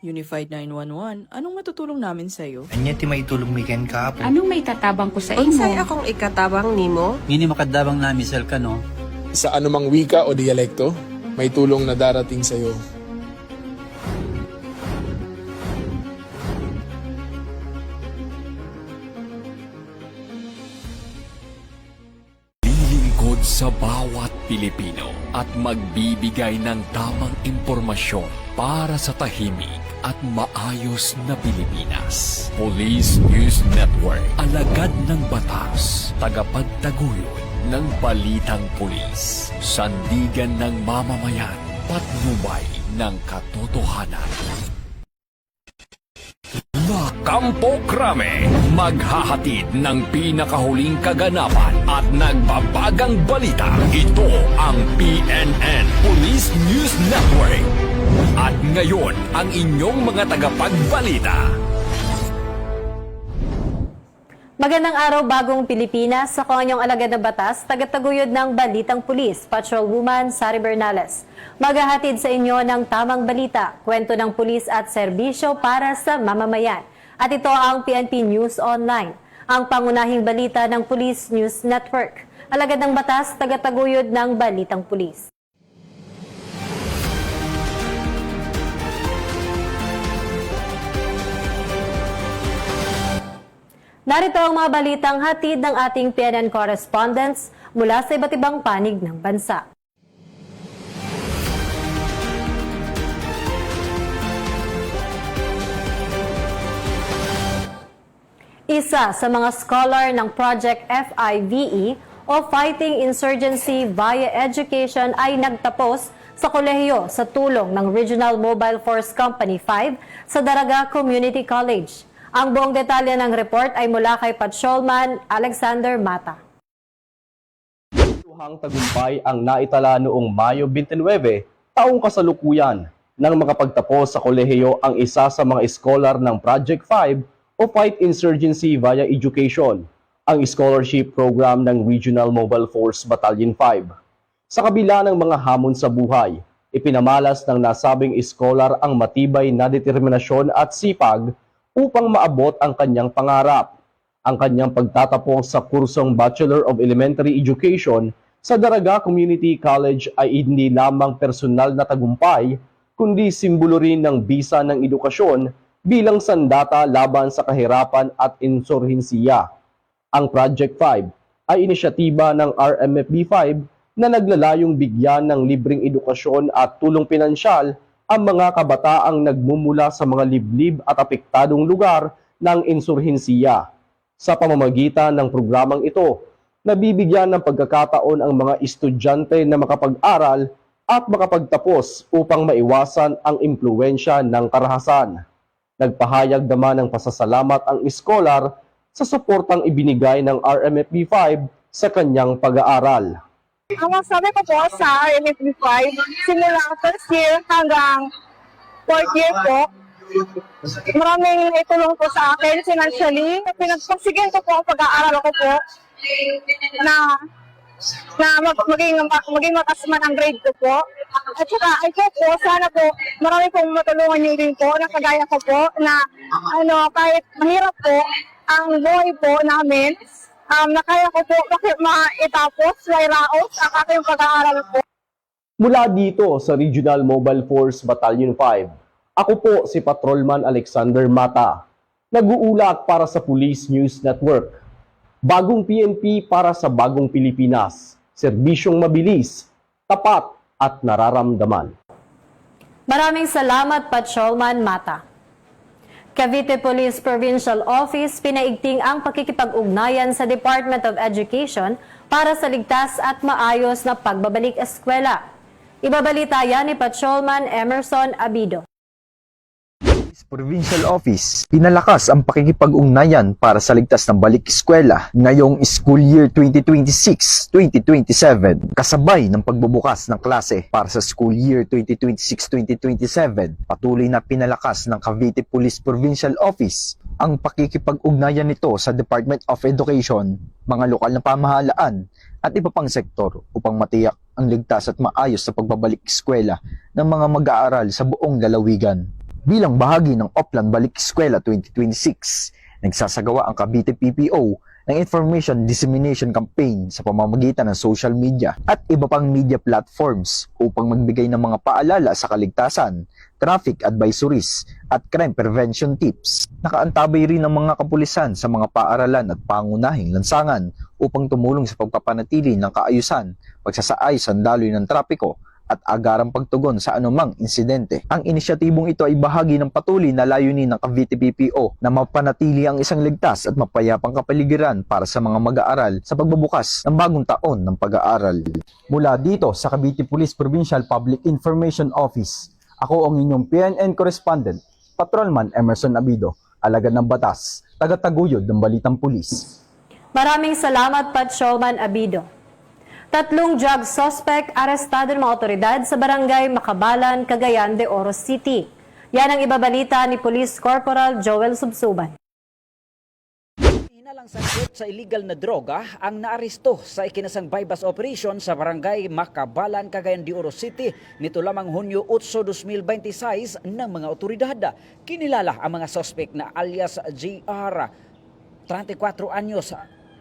Unified 911, anong matutulong namin sa'yo? Anya ti may tulong miken ka po. Anong may tatabang ko sa imo? Unsay akong ikatabang nimo? Ngini makadabang na misal ka no. Sa anumang wika o dialekto, may tulong na darating sa iyo. Lilingkod sa bawat Pilipino at magbibigay ng tamang impormasyon para sa tahimik at maayos na Pilipinas. Police News Network, alagad ng batas, tagapagtaguyod ng balitang pulis, sandigan ng mamamayan, patnubay ng katotohanan. La Campo Crame, maghahatid ng pinakahuling kaganapan at nagbabagang balita. Ito ang PNN Police News Network. At ngayon, ang inyong mga tagapagbalita. Magandang araw, Bagong Pilipinas. Ako ang inyong alagad na batas, tagataguyod ng Balitang Pulis, Patrolwoman Sari Bernales. Maghahatid sa inyo ng tamang balita, kwento ng pulis at serbisyo para sa mamamayan. At ito ang PNP News Online, ang pangunahing balita ng Police News Network. Alagad ng batas, tagataguyod ng Balitang Pulis. Narito ang mga balitang hatid ng ating PNN correspondents mula sa iba't ibang panig ng bansa. Isa sa mga scholar ng Project FIVE o Fighting Insurgency via Education ay nagtapos sa kolehiyo sa tulong ng Regional Mobile Force Company 5 sa Daraga Community College. Ang buong detalye ng report ay mula kay Patrolman Alexander Mata. Tuhang tagumpay ang naitala noong Mayo 29, taong kasalukuyan, nang makapagtapos sa kolehiyo ang isa sa mga scholar ng Project 5 o Fight Insurgency via Education, ang scholarship program ng Regional Mobile Force Battalion 5. Sa kabila ng mga hamon sa buhay, ipinamalas ng nasabing scholar ang matibay na determinasyon at sipag upang maabot ang kanyang pangarap. Ang kanyang pagtatapos sa kursong Bachelor of Elementary Education sa Daraga Community College ay hindi lamang personal na tagumpay, kundi simbolo rin ng bisa ng edukasyon bilang sandata laban sa kahirapan at insurhensiya. Ang Project 5 ay inisyatiba ng RMFB 5 na naglalayong bigyan ng libreng edukasyon at tulong pinansyal ang mga kabataang nagmumula sa mga liblib at apektadong lugar ng insurhensiya. Sa pamamagitan ng programang ito, nabibigyan ng pagkakataon ang mga estudyante na makapag-aral at makapagtapos upang maiwasan ang impluwensya ng karahasan. Nagpahayag naman ng pasasalamat ang scholar sa suportang ibinigay ng RMFB 5 sa kanyang pag-aaral. Ang masabi ko po sa RMFB 5, simula first year hanggang fourth year po, maraming naitulong po sa akin financially. Pinagpagsigin ko po ang pag-aaral ko po na maging mataas man ang grade ko po. At saka ito po, sana po marami pong matulungan niyo din po na kagaya ko po na kahit mahirap po ang buhay po namin, na kaya ko po maitapos, mairaos ang aking pag-aaral po. Mula dito sa Regional Mobile Force Battalion 5, ako po si Patrolman Alexander Mata, nag-uulak para sa Police News Network. Bagong PNP para sa bagong Pilipinas, serbisyong mabilis, tapat at nararamdaman. Maraming salamat, Patrolman Mata. Cavite Police Provincial Office pinaigting ang pakikipag-ugnayan sa Department of Education para sa ligtas at maayos na pagbabalik eskwela. Ibabalita yan ni Patrolman Emerson Abido. Provincial Office, pinalakas ang pakikipag-ugnayan para sa ligtas ng balik eskwela ngayong school year 2026-2027 kasabay ng pagbubukas ng klase para sa school year 2026-2027. Patuloy na pinalakas ng Cavite Police Provincial Office ang pakikipag-ugnayan nito sa Department of Education, mga lokal na pamahalaan at iba pang sektor upang matiyak ang ligtas at maayos sa pagbabalik eskwela ng mga mag-aaral sa buong lalawigan. Bilang bahagi ng Oplan Balik Eskwela 2026, nagsasagawa ang Cavite PPO ng Information Dissemination Campaign sa pamamagitan ng social media at iba pang media platforms upang magbigay ng mga paalala sa kaligtasan, traffic advisories at crime prevention tips. Nakaantabay rin ng mga kapulisan sa mga paaralan at pangunahing lansangan upang tumulong sa pagpapanatili ng kaayusan, pagsasaayos ng daloy ng trapiko at agarang pagtugon sa anumang insidente. Ang inisyatibong ito ay bahagi ng patuloy na layunin ng Cavite PPO na mapanatili ang isang ligtas at mapayapang kapaligiran para sa mga mag-aaral sa pagbubukas ng bagong taon ng pag-aaral. Mula dito sa Cavite Police Provincial Public Information Office, ako ang inyong PNN correspondent, Patrolman Emerson Abido, alagad ng batas, tagataguyod ng Balitang Pulis. Maraming salamat, Patrolman Abido. 3 drug suspect arestado ng mga otoridad sa barangay Makabalan, Cagayan de Oro City. Yan ang ibabalita ni Police Corporal Joel Subsuban. Hinalang sangkot sa illegal na droga ang naaresto sa ikinasang bypass operation sa barangay Makabalan, Cagayan de Oro City nito lamang Hunyo 8, 2026 ng mga otoridad. Kinilala ang mga suspect na alias JR, 34 anyos,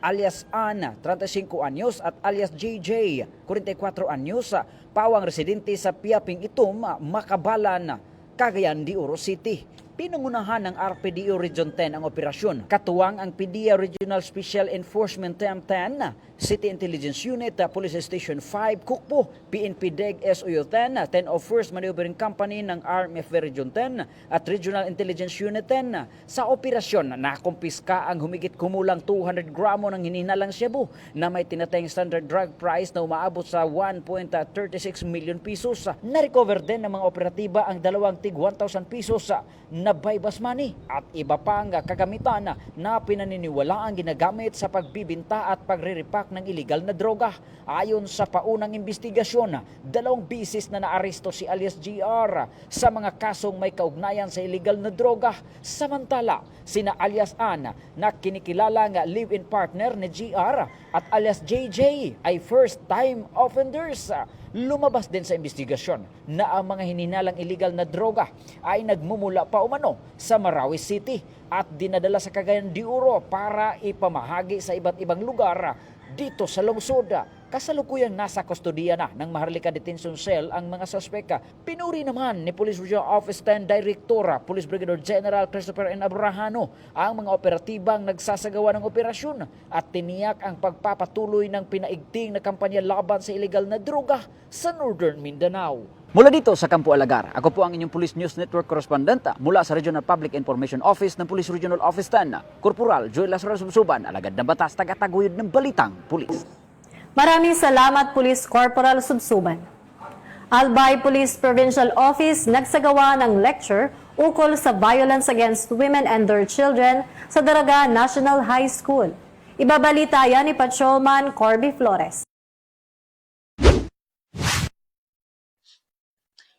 alias Ana, 35 anyos at alias JJ, 44 anyos, pawang residente sa Piaping Itom, Makabalan, Cagayan de Oro City. Pinangunahan ng RPDO Region 10 ang operasyon. Katuwang ang PDEA Regional Special Enforcement Team 10, City Intelligence Unit, Police Station 5, Kukpo, PNP DEG SOU 10, 1001st Maneuvering Company ng RMF Region 10 at Regional Intelligence Unit 10. Sa operasyon, nakumpiska ang humigit kumulang 200 gramo ng hinihinalang shabu na may tinatayang standard drug price na umaabot sa 1.36 million pesos. Na-recover din ng mga operatiba ang dalawang tig 1,000 pesos na bypass money at iba pang kagamitan na pinaniniwala ang ginagamit sa pagbibinta at pagre-repack ng illegal na droga. Ayon sa paunang investigasyon, 2 bisis na naaresto si alias GR sa mga kasong may kaugnayan sa illegal na droga. Samantala, sina alias Ana na kinikilalang live-in partner ni GR at alias JJ ay first-time offenders. Lumabas din sa investigasyon na ang mga hininalang illegal na droga ay nagmumula pa umano sa Marawi City at dinadala sa Cagayan de Oro para ipamahagi sa iba't ibang lugar dito sa lungsod. Kasalukuyang nasa kustodiya na ng Maharlika Detention Cell ang mga suspeka. Pinuri naman ni Police Regional Office 10 Director, Police Brigadier General Christopher N. Abrahano ang mga operatibang nagsasagawa ng operasyon at tiniyak ang pagpapatuloy ng pinaigting na kampanya laban sa illegal na droga sa Northern Mindanao. Mula dito sa Campo Alagar, ako po ang inyong Police News Network correspondent mula sa Regional Public Information Office ng Police Regional Office 10, Corporal Joel Lazaro Subsuban, alagad ng batas, tagataguyod ng Balitang Pulis. Maraming salamat, Police Corporal Subsuban. Albay Police Provincial Office nagsagawa ng lecture ukol sa violence against women and their children sa Daraga National High School. Ibabalita yan ni Patrolman Corby Flores.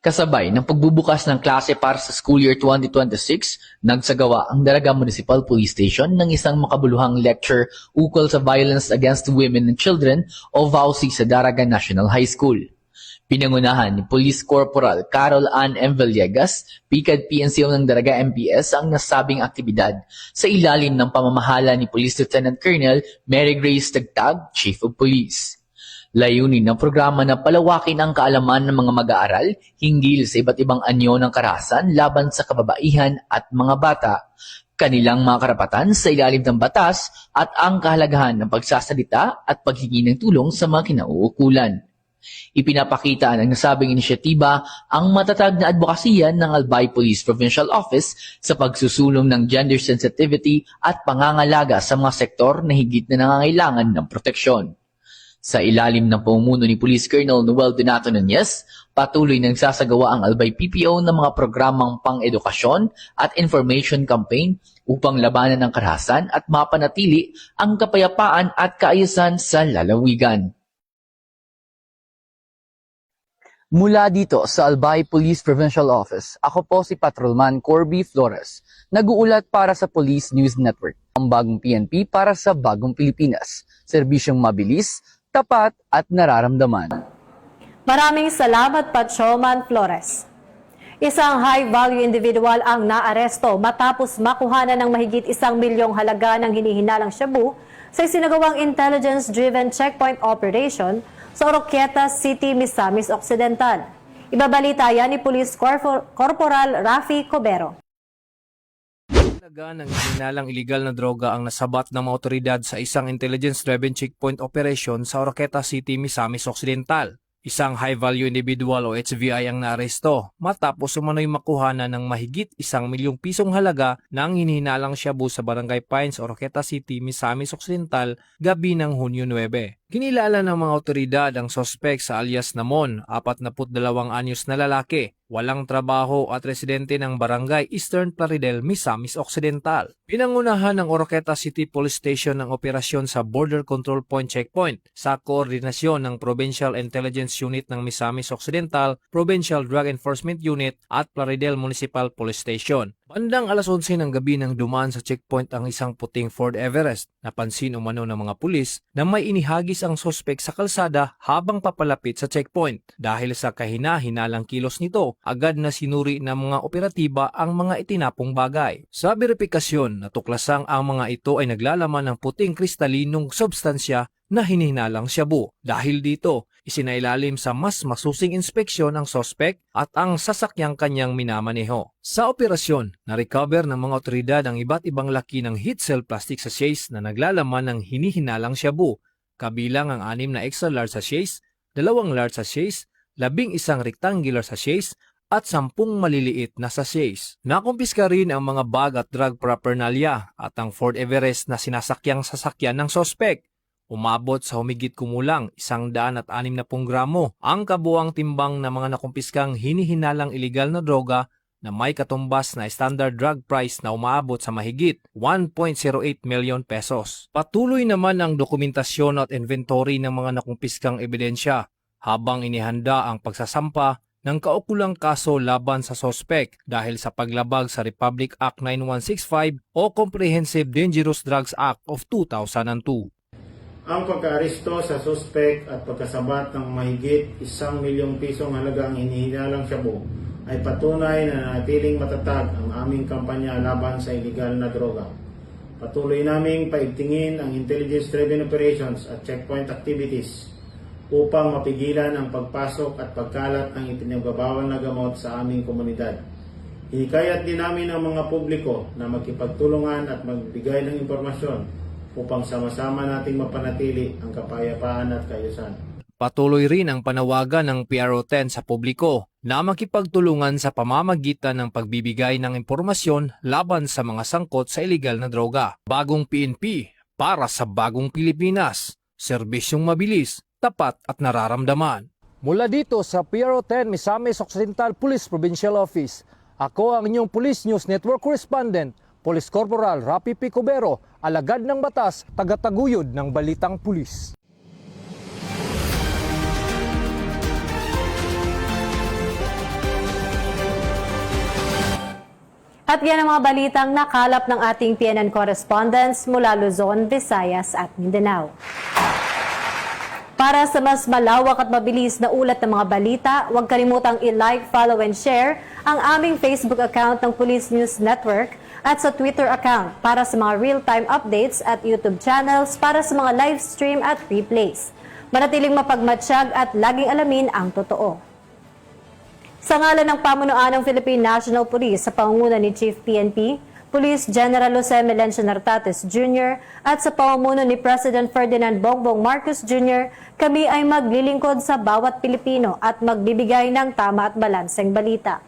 Kasabay ng pagbubukas ng klase para sa school year 2026, nagsagawa ang Daraga Municipal Police Station ng isang makabuluhang lecture ukol sa violence against women and children o VAUSI sa Daraga National High School. Pinangunahan ni Police Corporal Carol Ann M. Villegas, PCAD PNCO ng Daraga MPS ang nasabing aktibidad sa ilalim ng pamamahala ni Police Lieutenant Colonel Mary Grace Tagtag, Chief of Police. Layunin ng programa na palawakin ang kaalaman ng mga mag-aaral hinggil sa iba't ibang anyo ng karahasan laban sa kababaihan at mga bata, kanilang mga karapatan sa ilalim ng batas at ang kahalagahan ng pagsasalita at paghingi ng tulong sa mga kinauukulan. Ipinapakita ng nasabing inisyatiba ang matatag na advokasya ng Albay Police Provincial Office sa pagsusulong ng gender sensitivity at pangangalaga sa mga sektor na higit na nangangailangan ng proteksyon. Sa ilalim ng pamumuno ni Police Colonel Noel Donato Nunez, patuloy nang sasagawa ang Albay PPO ng mga programang pang-edukasyon at information campaign upang labanan ang karahasan at mapanatili ang kapayapaan at kaayusan sa lalawigan. Mula dito sa Albay Police Provincial Office, ako po si Patrolman Corby Flores, nag-uulat para sa Police News Network, ang bagong PNP para sa bagong Pilipinas, serbisyong mabilis, tapat at nararamdaman. Maraming salamat, Patrolman Flores. Isang high-value individual ang naaresto matapos makuhanan ng mahigit 1 milyong halaga ng hinihinalang shabu sa isinagawang intelligence-driven checkpoint operation sa Oroquieta City, Misamis Occidental. Ibabalita yan ni Police Corporal Rafi Cobero. Halaga ng hinihinalang iligal na droga ang nasabat ng mga otoridad sa isang intelligence-driven checkpoint operation sa Oroquieta City, Misamis Occidental. Isang high-value individual o HVI ang naaresto matapos umano'y makuhanan ng mahigit 1 milyong pisong halaga ng hinihinalang shabu sa Barangay Pines, Oroquieta City, Misamis Occidental, gabi ng Hunyo 9. Kinilala ng mga otoridad ang sospek sa alias Namon, 42 anyos na lalaki, walang trabaho at residente ng Barangay Eastern Plaridel, Misamis Occidental. Pinangunahan ng Oroquieta City Police Station ang operasyon sa Border Control Point Checkpoint sa koordinasyon ng Provincial Intelligence Unit ng Misamis Occidental, Provincial Drug Enforcement Unit at Plaridel Municipal Police Station. Bandang alas 11 ng gabi nang dumaan sa checkpoint ang isang puting Ford Everest. Napansin umano ng mga pulis na may inihagis ang sospek sa kalsada habang papalapit sa checkpoint. Dahil sa kahina-hinalang kilos nito, agad na sinuri ng mga operatiba ang mga itinapong bagay. Sa beripikasyon, natuklasang ang mga ito ay naglalaman ng puting kristalinong substansya na hinihinalang shabu. Dahil dito, isinailalim sa mas masusing inspeksyon ang sospek at ang sasakyang kanyang minamaneho. Sa operasyon, na-recover ng mga otoridad ang iba't ibang laki ng heat cell plastic sachets na naglalaman ng hinihinalang shabu, kabilang ang 6 na extra large sachets, 2 large sachets, 11 rectangular sachets, at 10 maliliit na sachets. Nakumpiska rin ang mga bag at drug paraphernalia at ang Ford Everest na sinasakyang sasakyan ng sospek. Umabot sa humigit kumulang 160 gramo ang kabuang timbang ng mga nakumpiskang hinihinalang iligal na droga na may katumbas na standard drug price na umaabot sa mahigit 1.08 million pesos. Patuloy naman ang dokumentasyon at inventory ng mga nakumpiskang ebidensya habang inihanda ang pagsasampa ng kaukulang kaso laban sa sospek dahil sa paglabag sa Republic Act 9165 o Comprehensive Dangerous Drugs Act of 2002. Ang pagkaaresto sa suspect at pagkasabat ng mahigit 1 milyong pisong halagang hinihinalang shabu ay patunay na nanatiling matatag ang aming kampanya laban sa iligal na droga. Patuloy naming paigtingin ang intelligence-driven operations at checkpoint activities upang mapigilan ang pagpasok at pagkalat ng ipinagbabawal na gamot sa aming komunidad. Hinikayat din namin ang mga publiko na magkipagtulungan at magbigay ng impormasyon upang sama-sama nating mapanatili ang kapayapaan at kaayusan. Patuloy rin ang panawagan ng PRO10 sa publiko na makipagtulungan sa pamamagitan ng pagbibigay ng impormasyon laban sa mga sangkot sa iligal na droga. Bagong PNP para sa bagong Pilipinas. Serbisyong mabilis, tapat at nararamdaman. Mula dito sa PRO10 Misamis Occidental Police Provincial Office, ako ang inyong Police News Network Correspondent, Police Corporal Rafi P. Cobero, alagad ng batas, tagataguyod ng balitang pulis. At yan ang mga balitang nakalap ng ating PNN correspondents mula Luzon, Visayas at Mindanao. Para sa mas malawak at mabilis na ulat ng mga balita, huwag kalimutang i-like, follow and share ang aming Facebook account ng Police News Network at sa Twitter account para sa mga real-time updates at YouTube channels para sa mga live stream at replays. Manatiling mapagmatsyag at laging alamin ang totoo. Sa ngalan ng pamunuan ng Philippine National Police sa pangunguna ni Chief PNP, Police General Jose Melencio Nartates Jr. at sa pamumuno ni President Ferdinand Bongbong Marcos Jr., kami ay maglilingkod sa bawat Pilipino at magbibigay ng tama at balanseng balita.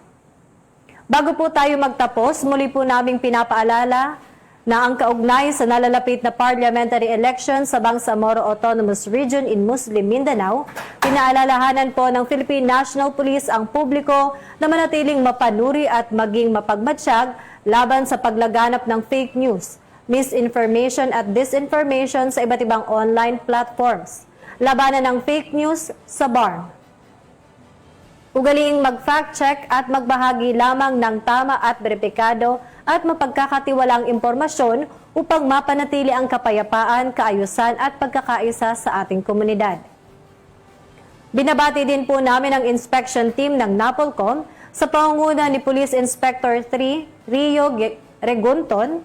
Bago po tayo magtapos, muli po naming pinapaalala na ang kaugnay sa nalalapit na parliamentary election sa Bangsamoro Autonomous Region in Muslim Mindanao, pinaalalahanan po ng Philippine National Police ang publiko na manatiling mapanuri at maging mapagmatsyag laban sa paglaganap ng fake news, misinformation at disinformation sa iba't ibang online platforms. Labanan ng fake news sa BARM. Ugaliing mag-fact check at magbahagi lamang ng tama at beripikado at mapagkakatiwalang impormasyon upang mapanatili ang kapayapaan, kaayusan at pagkakaisa sa ating komunidad. Binabati din po namin ang inspection team ng NAPOLCOM Sa pangunguna ni Police Inspector 3 Rio Regunton,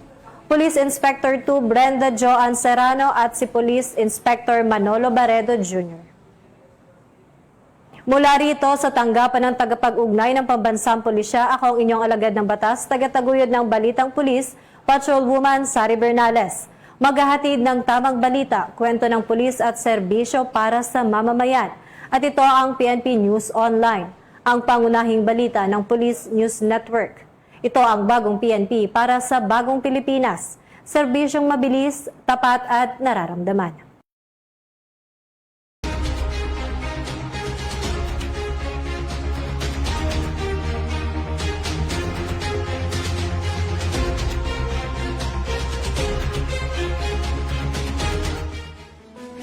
Police Inspector 2 Brenda Joan Serrano at si Police Inspector Manolo Barredo Jr. Mula rito sa tanggapan ng tagapag-ugnay ng Pambansang Pulisya, ako ang inyong alagad ng batas, tagataguyod ng Balitang Pulis, Patrolwoman Sari Bernales. Maghahatid ng tamang balita, kwento ng pulis at serbisyo para sa mamamayan. At ito ang PNP News Online, ang pangunahing balita ng Police News Network. Ito ang bagong PNP para sa bagong Pilipinas. Serbisyong mabilis, tapat at nararamdaman.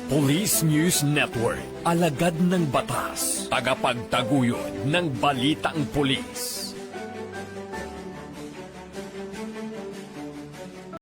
Police News Network, alagad ng batas, tagapagtaguyod ng balitang pulis.